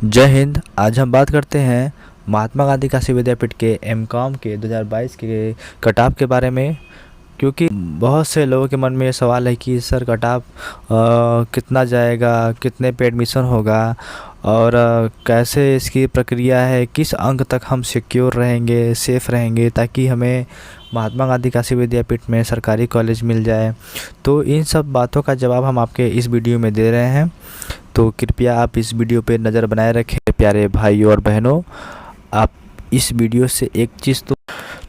जय हिंद। आज हम बात करते हैं महात्मा गांधी काशी विद्यापीठ के एमकॉम के 2022 के कट ऑफ के बारे में। क्योंकि बहुत से लोगों के मन में ये सवाल है कि सर कट ऑफ कितना जाएगा, कितने पे एडमिशन होगा और कैसे इसकी प्रक्रिया है, किस अंक तक हम सिक्योर रहेंगे, सेफ़ रहेंगे ताकि हमें महात्मा गांधी काशी विद्यापीठ में सरकारी कॉलेज मिल जाए। तो इन सब बातों का जवाब हम आपके इस वीडियो में दे रहे हैं। तो कृपया आप इस वीडियो पे नज़र बनाए रखें। प्यारे भाइयों और बहनों, आप इस वीडियो से एक चीज़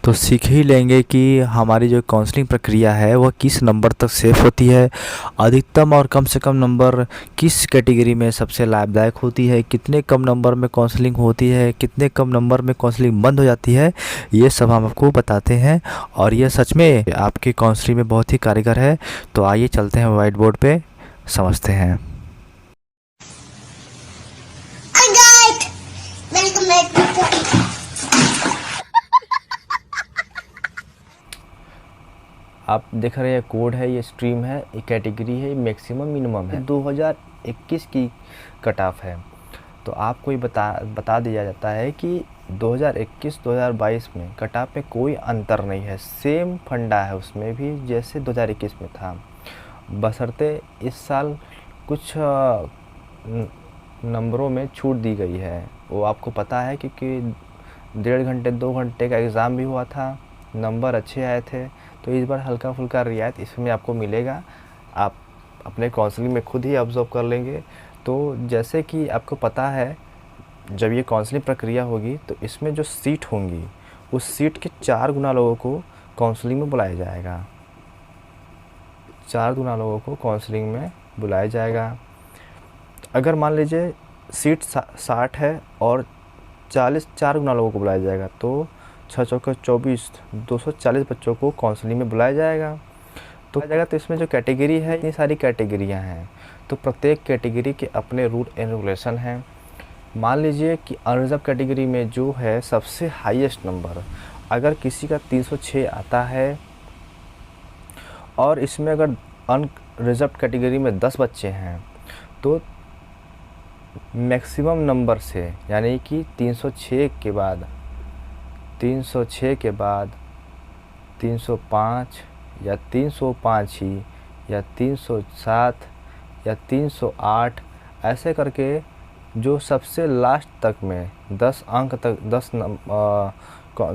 तो सीख ही लेंगे कि हमारी जो काउंसलिंग प्रक्रिया है वह किस नंबर तक सेफ होती है, अधिकतम और कम से कम नंबर किस कैटेगरी में सबसे लाभदायक होती है, कितने कम नंबर में काउंसलिंग होती है, कितने कम नंबर में काउंसलिंग बंद हो जाती है। ये सब हम आपको बताते हैं और ये सच में आपकी काउंसलिंग में बहुत ही कारगर है। तो आइए चलते हैं वाइट बोर्ड पे, समझते हैं। आप देख रहे हैं कोड है, ये स्ट्रीम है, ये कैटेगरी है, मैक्सिमम मिनिमम है। 2021 की कट ऑफ है। तो आपको ये बता दिया जाता है कि 2021-2022 में कट ऑफ में कोई अंतर नहीं है, सेम फंडा है उसमें भी जैसे 2021 में था। बशर्ते इस साल कुछ नंबरों में छूट दी गई है। वो आपको पता है क्योंकि 1.5 घंटे 2 घंटे का एग्ज़ाम भी हुआ था, नंबर अच्छे आए थे। तो इस बार हल्का फुल्का रियायत इसमें आपको मिलेगा। आप अपने काउंसलिंग में खुद ही ऑब्ज़र्व कर लेंगे। तो जैसे कि आपको पता है, जब ये काउंसलिंग प्रक्रिया होगी तो इसमें जो सीट होंगी उस सीट के 4 गुना लोगों को काउंसलिंग में बुलाया जाएगा। 4 गुना लोगों को काउंसलिंग में बुलाया जाएगा। अगर मान लीजिए सीट 60 है और 4 गुना लोगों को बुलाया जाएगा तो 6 चौके 24, 240 बच्चों को काउंसलिंग में बुलाया जाएगा। तो इसमें जो कैटेगरी है, इतनी सारी कैटेगरियां हैं, तो प्रत्येक कैटेगरी के अपने रूल एंड रेगुलेशन हैं। मान लीजिए कि अनरिजर्व कैटेगरी में जो है सबसे हाईएस्ट नंबर, अगर किसी का 306 आता है और इसमें अगर अनरिजर्व कैटेगरी में 10 बच्चे हैं तो मैक्सिमम नंबर से, यानी कि 306 के बाद 305 या 305 ही या 307 या 308, ऐसे करके जो सबसे लास्ट तक में 10 अंक तक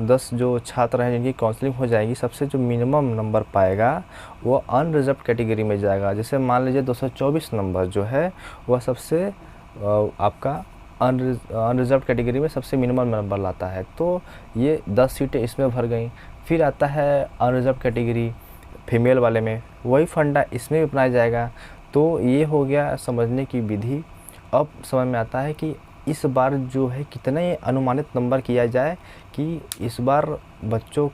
10 जो छात्र हैं जिनकी काउंसलिंग हो जाएगी, सबसे जो मिनिमम नंबर पाएगा वो अनरिजर्व कैटेगरी में जाएगा। जैसे मान लीजिए 224 नंबर जो है वह सबसे आपका अनरिजर्व कैटेगरी में सबसे मिनिमम नंबर लाता है। तो ये 10 सीटें इसमें भर गई। फिर आता है अनरिजर्व कैटेगरी फीमेल वाले में, वही फंडा इसमें भी अपनाया जाएगा। तो ये हो गया समझने की विधि। अब समझ में आता है कि इस बार जो है कितने अनुमानित नंबर किया जाए कि इस बार बच्चों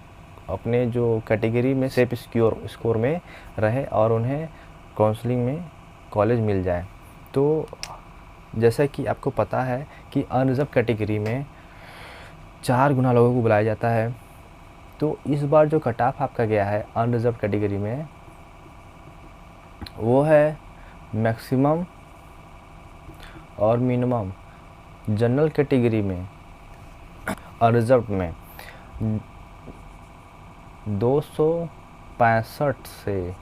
अपने जो कैटेगरी में सेफ स्कोर में रहे और उन्हें काउंसलिंग में कॉलेज मिल जाए। तो जैसा कि आपको पता है कि अनरिजर्व कैटेगरी में 4 गुना लोगों को बुलाया जाता है। तो इस बार जो कट ऑफ आपका गया है अनरिजर्व कैटेगरी में, वो है मैक्सिमम और मिनिमम। जनरल कैटेगरी में अनरिजर्व में 265 से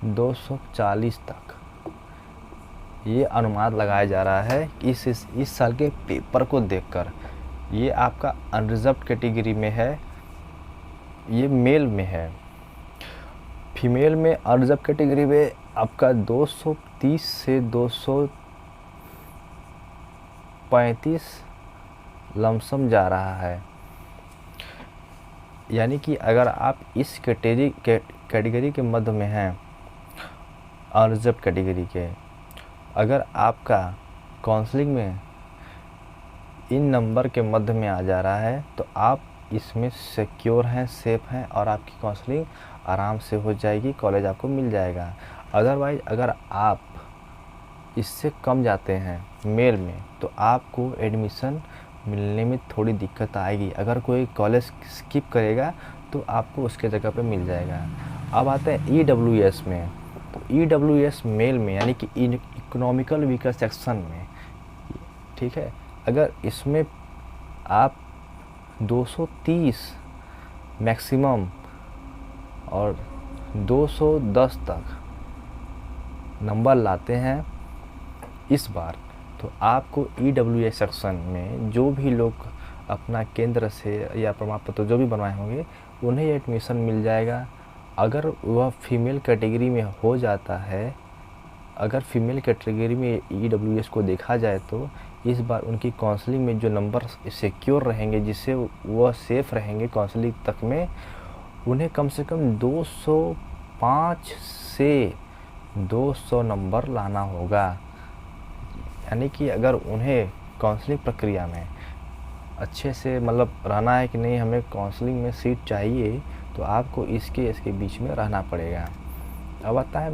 240 तक ये अनुमान लगाया जा रहा है कि इस साल के पेपर को देखकर। ये आपका अनरिजर्व कैटेगरी में है, ये मेल में है। फीमेल में अनरिजर्व कैटेगरी में आपका 230 से 235 लमसम जा रहा है। यानी कि अगर आप इस कैटेगरी के मध्य में हैं, अनरिजर्व कैटेगरी के, अगर आपका काउंसलिंग में इन नंबर के मध्य में आ जा रहा है तो आप इसमें सिक्योर हैं, सेफ़ हैं और आपकी काउंसलिंग आराम से हो जाएगी, कॉलेज आपको मिल जाएगा। अदरवाइज़ अगर आप इससे कम जाते हैं मेल में तो आपको एडमिशन मिलने में थोड़ी दिक्कत आएगी। अगर कोई कॉलेज स्किप करेगा तो आपको उसके जगह पे मिल जाएगा। अब आते हैं EWS में। तो EWS मेल में यानी कि इकोनॉमिकल वीकर सेक्शन में, ठीक है, अगर इसमें आप 230 मैक्सिमम और 210 तक नंबर लाते हैं इस बार, तो आपको EWS सेक्शन में जो भी लोग अपना केंद्र से या प्रमाण पत्र जो भी बनवाए होंगे उन्हें एडमिशन मिल जाएगा। अगर वह फीमेल कैटेगरी में हो जाता है, अगर फीमेल कैटेगरी में EWS को देखा जाए तो इस बार उनकी काउंसलिंग में जो नंबर सिक्योर रहेंगे, जिससे वह सेफ रहेंगे काउंसलिंग तक में, उन्हें कम से कम 205 से 200 नंबर लाना होगा। यानी कि अगर उन्हें काउंसलिंग प्रक्रिया में अच्छे से मतलब रहना है कि नहीं हमें काउंसलिंग में सीट चाहिए, तो आपको इसके बीच में रहना पड़ेगा। अब आता है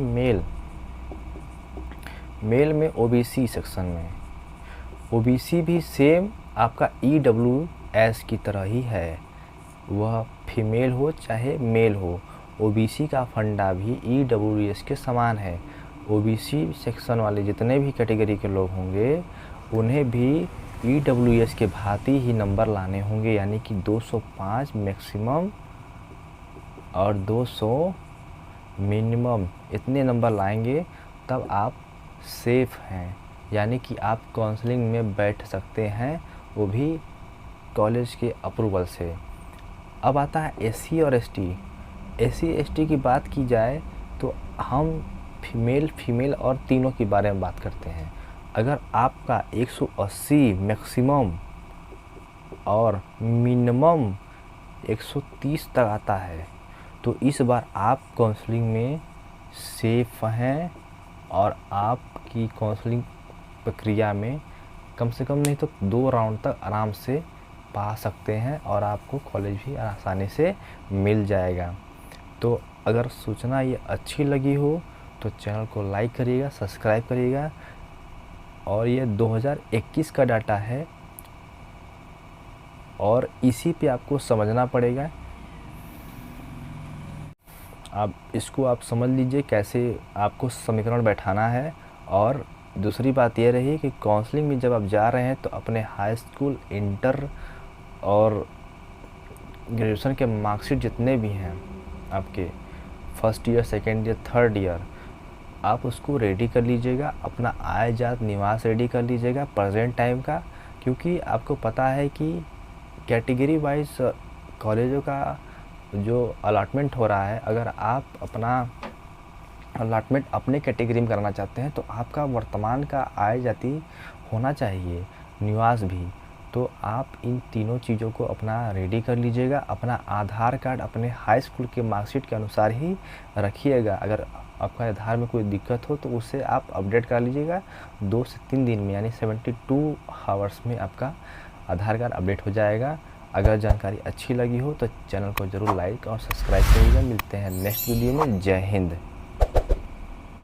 मेल में OBC सेक्शन में। OBC भी सेम आपका EWS की तरह ही है, वह फीमेल हो चाहे मेल हो, OBC का फंडा भी EWS के समान है। OBC सेक्शन वाले जितने भी कैटेगरी के लोग होंगे उन्हें भी EWS के भांति ही नंबर लाने होंगे, यानी कि 205 मैक्सिमम और 200 मिनिमम, इतने नंबर लाएंगे तब आप सेफ हैं, यानी कि आप काउंसलिंग में बैठ सकते हैं, वो भी कॉलेज के अप्रूवल से। अब आता है SC और ST की बात की जाए तो हम फीमेल और तीनों के बारे में बात करते हैं। अगर आपका 180 मैक्सिमम और मिनिमम 130 तक आता है तो इस बार आप काउंसलिंग में सेफ हैं और आपकी काउंसलिंग प्रक्रिया में कम से कम नहीं तो 2 राउंड तक आराम से पा सकते हैं और आपको कॉलेज भी आसानी से मिल जाएगा। तो अगर सूचना ये अच्छी लगी हो तो चैनल को लाइक करिएगा, सब्सक्राइब करिएगा। और ये 2021 का डाटा है और इसी पे आपको समझना पड़ेगा। इसको आप समझ लीजिए कैसे आपको समीकरण बैठाना है। और दूसरी बात ये रही कि काउंसलिंग में जब आप जा रहे हैं तो अपने हाई स्कूल, इंटर और ग्रेजुएशन के मार्कशीट जितने भी हैं आपके first year, second year, third year, आप उसको रेडी कर लीजिएगा। अपना आय जात निवास रेडी कर लीजिएगा प्रेजेंट टाइम का, क्योंकि आपको पता है कि कैटेगरी वाइज कॉलेजों का जो अलॉटमेंट हो रहा है, अगर आप अपना अलॉटमेंट अपने कैटेगरी में करना चाहते हैं तो आपका वर्तमान का आय जाति होना चाहिए, निवास भी। तो आप इन तीनों चीज़ों को अपना रेडी कर लीजिएगा। अपना आधार कार्ड अपने हाई स्कूल के मार्कशीट के अनुसार ही रखिएगा। अगर आपका आधार में कोई दिक्कत हो तो उसे आप अपडेट कर लीजिएगा। 2 से 3 दिन में यानी 72 आवर्स में आपका आधार कार्ड अपडेट हो जाएगा। अगर जानकारी अच्छी लगी हो तो चैनल को ज़रूर लाइक और सब्सक्राइब करिएगा। मिलते हैं नेक्स्ट वीडियो में। जय हिंद।